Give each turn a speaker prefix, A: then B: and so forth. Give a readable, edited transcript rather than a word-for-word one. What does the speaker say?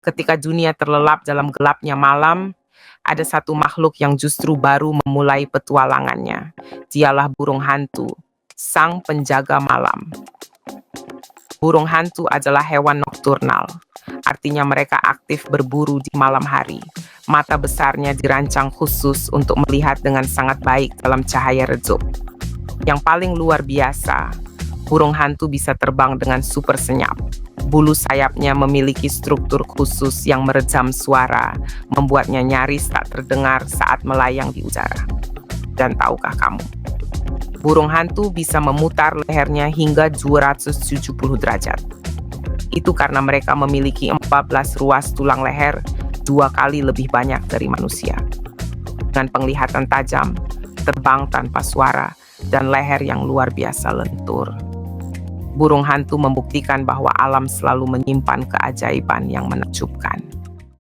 A: Ketika dunia terlelap dalam gelapnya malam, ada satu makhluk yang justru baru memulai petualangannya. Dialah burung hantu, sang penjaga malam. Burung hantu adalah hewan nokturnal, artinya mereka aktif berburu di malam hari. Mata besarnya dirancang khusus untuk melihat dengan sangat baik dalam cahaya redup. Yang paling luar biasa, burung hantu bisa terbang dengan super senyap. Bulu sayapnya memiliki struktur khusus yang meredam suara, membuatnya nyaris tak terdengar saat melayang di udara. Dan tahukah kamu, burung hantu bisa memutar lehernya hingga 270 derajat. Itu karena mereka memiliki 14 ruas tulang leher, 2 kali lebih banyak dari manusia. Dengan penglihatan tajam, terbang tanpa suara, dan leher yang luar biasa lentur. Burung hantu membuktikan bahwa alam selalu menyimpan keajaiban yang menakjubkan.